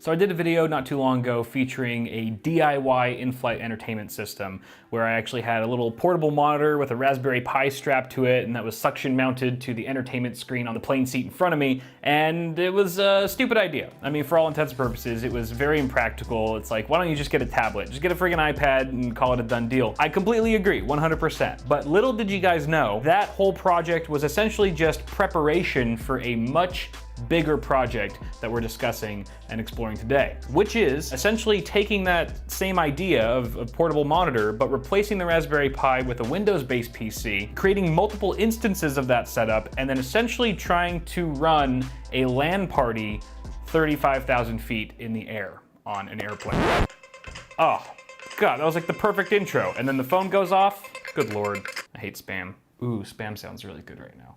So I did a video not too long ago featuring a DIY in-flight entertainment system where I actually had a little portable monitor with a Raspberry Pi strapped to it, and that was suction mounted to the entertainment screen on the plane seat in front of me, and it was a stupid idea. I mean, for all intents and purposes, it was very impractical. It's like, why don't you just get a tablet? Just get a friggin' iPad and call it a done deal. I completely agree, 100%. But little did you guys know, that whole project was essentially just preparation for a much bigger project that we're discussing and exploring today, which is essentially taking that same idea of a portable monitor, but replacing the Raspberry Pi with a Windows-based PC, creating multiple instances of that setup, and then essentially trying to run a LAN party 35,000 feet in the air on an airplane. Oh, God, that was like the perfect intro. And then the phone goes off. Good Lord, I hate spam. Ooh, spam sounds really good right now.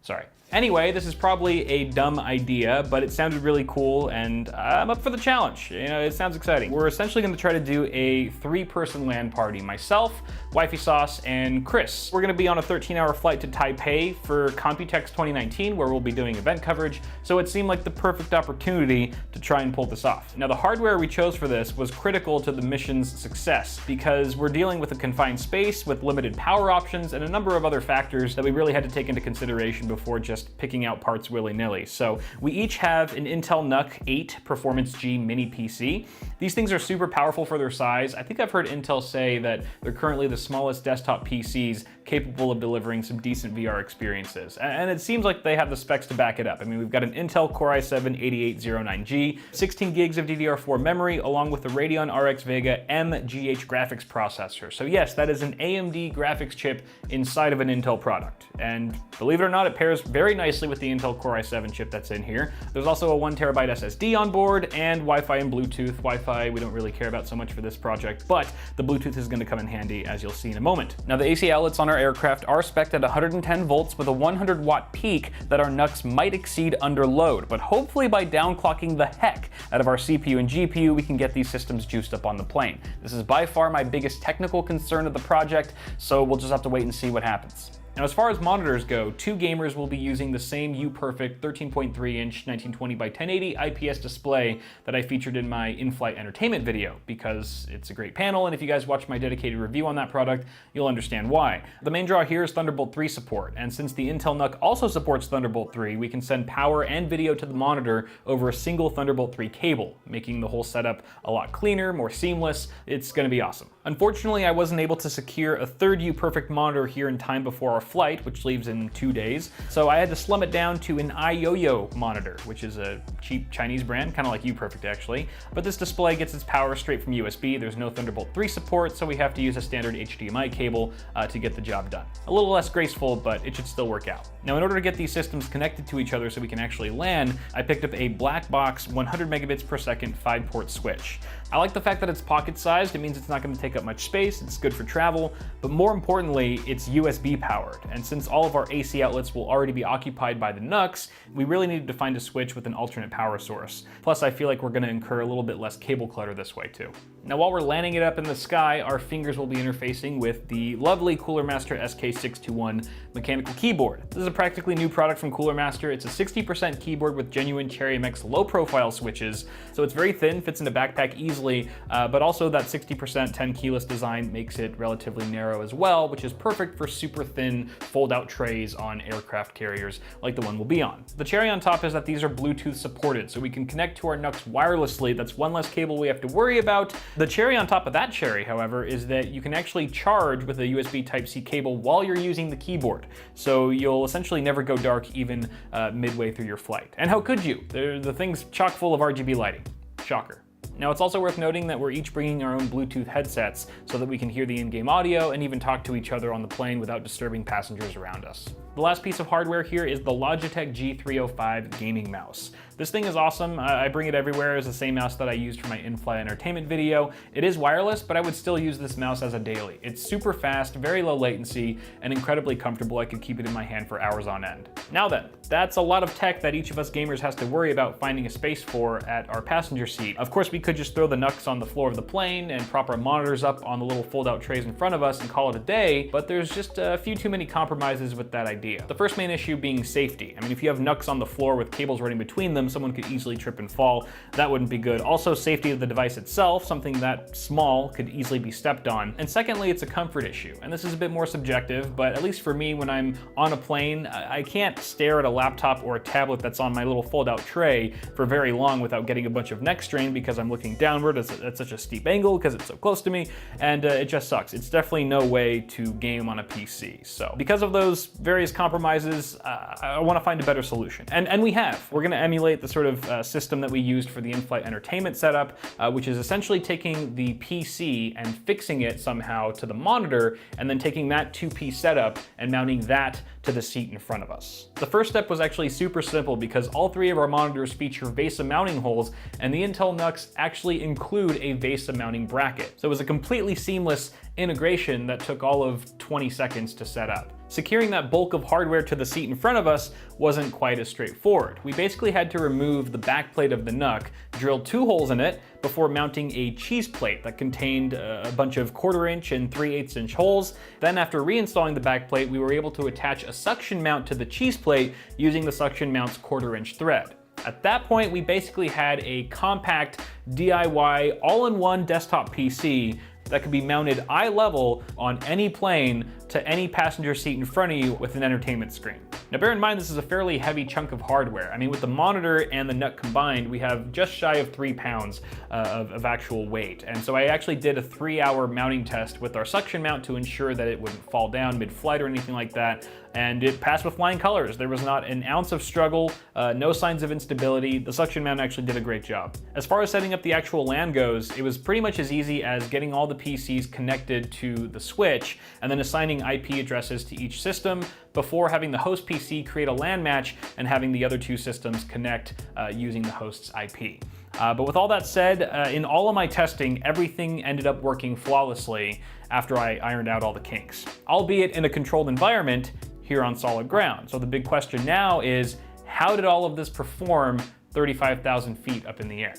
Sorry. Anyway, this is probably a dumb idea, but it sounded really cool, and I'm up for the challenge. You know, it sounds exciting. We're essentially going to try to do a 3-person LAN party. Myself, Wifey Sauce, and Chris. We're going to be on a 13-hour flight to Taipei for Computex 2019, where we'll be doing event coverage, so it seemed like the perfect opportunity to try and pull this off. Now, the hardware we chose for this was critical to the mission's success, because we're dealing with a confined space with limited power options and a number of other factors that we really had to take into consideration before just picking out parts willy-nilly. So we each have an Intel NUC 8 Performance G mini PC. These things are super powerful for their size. I think I've heard Intel say that they're currently the smallest desktop PCs capable of delivering some decent VR experiences. And it seems like they have the specs to back it up. I mean, we've got an Intel Core i7-8809G, 16 gigs of DDR4 memory, along with the Radeon RX Vega MGH graphics processor. So yes, that is an AMD graphics chip inside of an Intel product. And believe it or not, it pairs very nicely with the Intel Core i7 chip that's in here. There's also a 1TB SSD on board, and Wi-Fi and Bluetooth. Wi-Fi we don't really care about so much for this project, but the Bluetooth is going to come in handy, as you'll see in a moment. Now, the AC outlets on our aircraft are spec'd at 110 volts with a 100 watt peak that our NUCs might exceed under load, but hopefully by downclocking the heck out of our CPU and GPU, we can get these systems juiced up on the plane. This is by far my biggest technical concern of the project, so we'll just have to wait and see what happens. Now, as far as monitors go, 2 gamers will be using the same UPerfect 13.3-inch 1920 by 1080 IPS display that I featured in my in-flight entertainment video, because it's a great panel, and if you guys watch my dedicated review on that product, you'll understand why. The main draw here is Thunderbolt 3 support, and since the Intel NUC also supports Thunderbolt 3, we can send power and video to the monitor over a single Thunderbolt 3 cable, making the whole setup a lot cleaner, more seamless. It's gonna be awesome. Unfortunately, I wasn't able to secure a third UPerfect monitor here in time before our flight, which leaves in 2 days. So I had to slum it down to an iYoyo monitor, which is a cheap Chinese brand, kind of like UPerfect actually. But this display gets its power straight from USB. There's no Thunderbolt 3 support, so we have to use a standard HDMI cable to get the job done. A little less graceful, but it should still work out. Now, in order to get these systems connected to each other so we can actually LAN, I picked up a black box 100 megabits per second 5-port switch. I like the fact that it's pocket-sized. It means it's not going to take up much space, it's good for travel, but more importantly, it's USB powered. And since all of our AC outlets will already be occupied by the NUCs, we really needed to find a switch with an alternate power source. Plus, I feel like we're going to incur a little bit less cable clutter this way too. Now, while we're landing it up in the sky, our fingers will be interfacing with the lovely Cooler Master SK621 mechanical keyboard. This is a practically new product from Cooler Master. It's a 60% keyboard with genuine Cherry MX low-profile switches, so it's very thin, fits in a backpack easily, but also that 60% 10 keyless design makes it relatively narrow as well, which is perfect for super thin fold-out trays on aircraft carriers like the one we'll be on. The cherry on top is that these are Bluetooth supported, so we can connect to our NUCs wirelessly. That's one less cable we have to worry about. The cherry on top of that cherry, however, is that you can actually charge with a USB Type-C cable while you're using the keyboard, so you'll essentially never go dark even midway through your flight. And how could you? The thing's chock full of RGB lighting. Shocker. Now, it's also worth noting that we're each bringing our own Bluetooth headsets so that we can hear the in-game audio and even talk to each other on the plane without disturbing passengers around us. The last piece of hardware here is the Logitech G305 gaming mouse. This thing is awesome. I bring it everywhere. It's the same mouse that I used for my in-flight entertainment video. It is wireless, but I would still use this mouse as a daily. It's super fast, very low latency, and incredibly comfortable. I could keep it in my hand for hours on end. Now then, that's a lot of tech that each of us gamers has to worry about finding a space for at our passenger seat. Of course, we could just throw the NUCs on the floor of the plane and prop our monitors up on the little fold-out trays in front of us and call it a day, but there's just a few too many compromises with that idea. idea. The first main issue being safety. I mean, if you have NUCs on the floor with cables running between them, someone could easily trip and fall. That wouldn't be good. Also, safety of the device itself, something that small could easily be stepped on. And secondly, it's a comfort issue. And this is a bit more subjective, but at least for me, when I'm on a plane, I can't stare at a laptop or a tablet that's on my little fold-out tray for very long without getting a bunch of neck strain because I'm looking downward at such a steep angle because it's so close to me, and it just sucks. It's definitely no way to game on a PC. So because of those various compromises, I want to find a better solution. And we have. We're going to emulate the sort of system that we used for the in-flight entertainment setup, which is essentially taking the PC and fixing it somehow to the monitor, and then taking that two-piece setup and mounting that to the seat in front of us. The first step was actually super simple because all three of our monitors feature VESA mounting holes, and the Intel NUCs actually include a VESA mounting bracket. So it was a completely seamless integration that took all of 20 seconds to set up. Securing that bulk of hardware to the seat in front of us wasn't quite as straightforward. We basically had to remove the back plate of the NUC, drill 2 holes in it before mounting a cheese plate that contained a bunch of 1/4 inch and 3/8 inch holes. Then after reinstalling the back plate, we were able to attach a suction mount to the cheese plate using the suction mount's 1/4 inch thread. At that point, we basically had a compact DIY all-in-one desktop PC that could be mounted eye level on any plane to any passenger seat in front of you with an entertainment screen. Now bear in mind, this is a fairly heavy chunk of hardware. I mean, with the monitor and the NUC combined, we have just shy of 3 pounds of actual weight. And so I actually did a 3-hour mounting test with our suction mount to ensure that it wouldn't fall down mid-flight or anything like that. And it passed with flying colors. There was not an ounce of struggle, no signs of instability. The suction mount actually did a great job. As far as setting up the actual LAN goes, it was pretty much as easy as getting all the PCs connected to the switch and then assigning IP addresses to each system before having the host PC create a LAN match and having the other 2 systems connect using the host's IP. But with all that said, in all of my testing, everything ended up working flawlessly after I ironed out all the kinks, albeit in a controlled environment here on solid ground. So the big question now is, how did all of this perform 35,000 feet up in the air?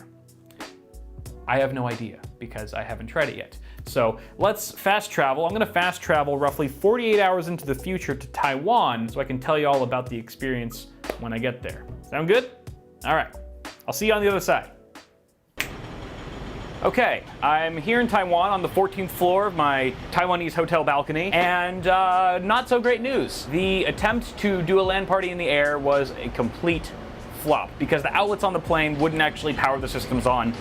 I have no idea because I haven't tried it yet. So let's fast travel. I'm gonna fast travel roughly 48 hours into the future to Taiwan so I can tell you all about the experience when I get there. Sound good? All right, I'll see you on the other side. Okay, I'm here in Taiwan on the 14th floor of my Taiwanese hotel balcony, and not so great news. The attempt to do a LAN party in the air was a complete flop because the outlets on the plane wouldn't actually power the systems on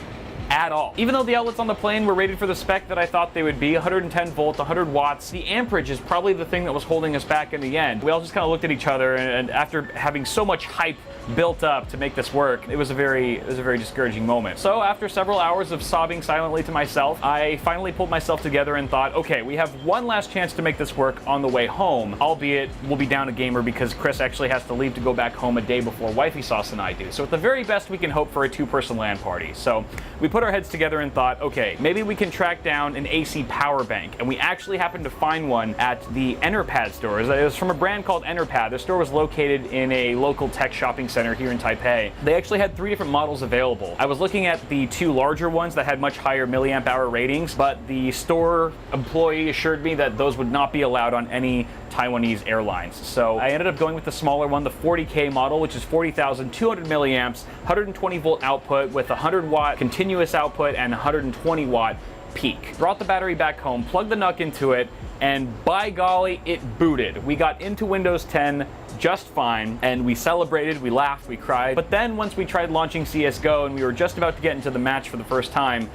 at all. Even though the outlets on the plane were rated for the spec that I thought they would be, 110 volts, 100 watts, the amperage is probably the thing that was holding us back in the end. We all just kind of looked at each other, and after having so much hype built up to make this work, it was a very discouraging moment. So after several hours of sobbing silently to myself, I finally pulled myself together and thought, okay, we have one last chance to make this work on the way home, albeit we'll be down a gamer because Chris actually has to leave to go back home a day before Wifey Sauce and I do. So at the very best, we can hope for a 2-person LAN party. So we put our heads together and thought, okay, maybe we can track down an AC power bank. And we actually happened to find one at the Enerpad store. It was from a brand called Enerpad. The store was located in a local tech shopping center here in Taipei. They actually had 3 different models available. I was looking at the 2 larger ones that had much higher milliamp hour ratings, but the store employee assured me that those would not be allowed on any Taiwanese airlines. So I ended up going with the smaller one, the 40K model, which is 40,200 milliamps, 120 volt output with 100 watt continuous output and 120 watt peak. Brought the battery back home, plugged the NUC into it, and by golly, it booted. We got into Windows 10 just fine, and we celebrated, we laughed, we cried. But then once we tried launching CSGO and we were just about to get into the match for the first time,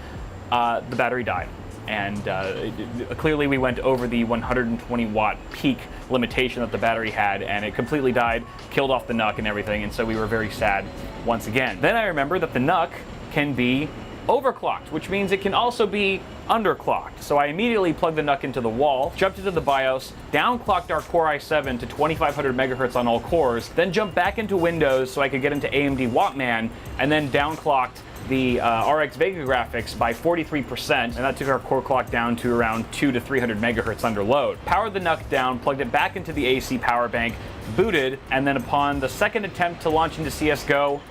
the battery died. And clearly we went over the 120 watt peak limitation that the battery had, and it completely died, killed off the NUC and everything, and so we were very sad once again. Then I remembered that the NUC can be overclocked, which means it can also be underclocked. So I immediately plugged the NUC into the wall, jumped into the BIOS, downclocked our Core i7 to 2500 megahertz on all cores, then jumped back into Windows so I could get into AMD Wattman, and then downclocked the RX Vega graphics by 43%, and that took our core clock down to around 200 to 300 megahertz under load. Powered the NUC down, plugged it back into the AC power bank, booted, and then upon the second attempt to launch into CSGO,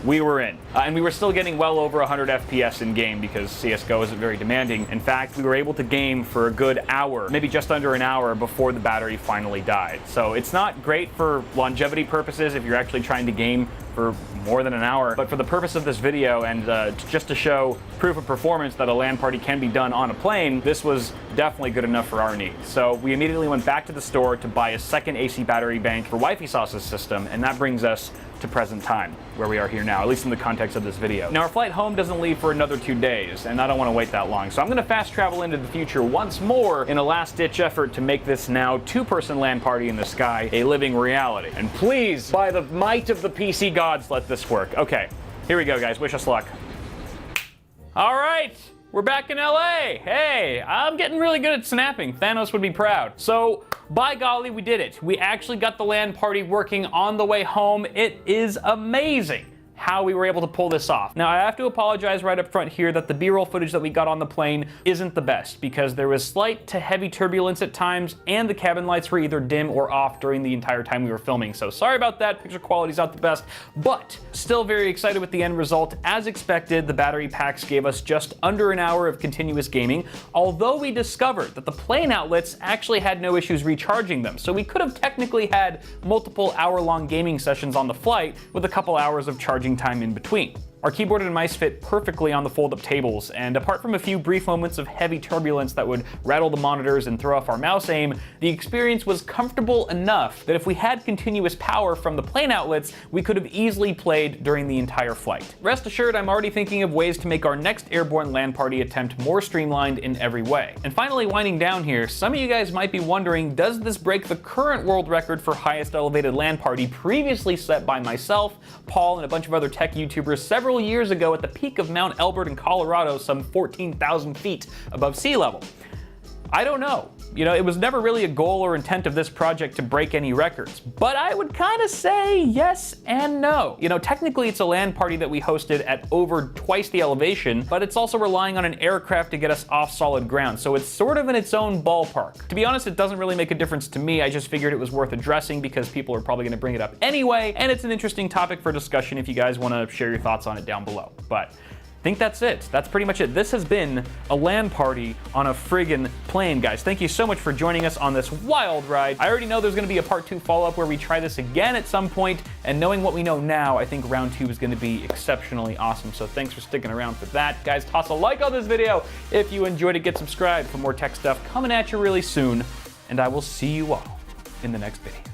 we were in. And we were still getting well over 100 FPS in game because CSGO isn't very demanding. In fact, we were able to game for a good hour, maybe just under an hour before the battery finally died. So it's not great for longevity purposes if you're actually trying to game for more than an hour, but for the purpose of this video and just to show proof of performance that a LAN party can be done on a plane, this was definitely good enough for our needs. So we immediately went back to the store to buy a second AC battery bank for Wifey Sauce's system, and that brings us to present time, where we are here now, at least in the context of this video. Now, our flight home doesn't leave for another 2 days, and I don't want to wait that long, so I'm going to fast travel into the future once more in a last-ditch effort to make this now 2-person LAN party in the sky a living reality. And please, by the might of the PC gods, let this work. Okay, here we go, guys. Wish us luck. All right. We're back in LA. Hey, I'm getting really good at snapping. Thanos would be proud. So, by golly, we did it. We actually got the LAN party working on the way home. It is amazing how we were able to pull this off. Now, I have to apologize right up front here that the B-roll footage that we got on the plane isn't the best because there was slight to heavy turbulence at times and the cabin lights were either dim or off during the entire time we were filming. So sorry about that, picture quality's not the best, but still very excited with the end result. As expected, the battery packs gave us just under an hour of continuous gaming, although we discovered that the plane outlets actually had no issues recharging them. So we could have technically had multiple hour-long gaming sessions on the flight with a couple hours of charging time in between. Our keyboard and mice fit perfectly on the fold-up tables, and apart from a few brief moments of heavy turbulence that would rattle the monitors and throw off our mouse aim, the experience was comfortable enough that if we had continuous power from the plane outlets, we could have easily played during the entire flight. Rest assured, I'm already thinking of ways to make our next airborne LAN party attempt more streamlined in every way. And finally, winding down here, some of you guys might be wondering, does this break the current world record for highest elevated LAN party previously set by myself, Paul, and a bunch of other tech YouTubers several years ago at the peak of Mount Elbert in Colorado, some 14,000 feet above sea level? I don't know. You know, it was never really a goal or intent of this project to break any records, but I would kind of say yes and no. You know, technically it's a LAN party that we hosted at over twice the elevation, but it's also relying on an aircraft to get us off solid ground, so it's sort of in its own ballpark. To be honest, it doesn't really make a difference to me. I just figured it was worth addressing because people are probably going to bring it up anyway, and it's an interesting topic for discussion if you guys want to share your thoughts on it down below. But I think that's it. That's pretty much it. This has been a LAN party on a friggin' plane, guys. Thank you so much for joining us on this wild ride. I already know there's gonna be a part 2 follow-up where we try this again at some point, and knowing what we know now, I think round 2 is gonna be exceptionally awesome. So thanks for sticking around for that. Guys, toss a like on this video if you enjoyed it. Get subscribed for more tech stuff coming at you really soon, and I will see you all in the next video.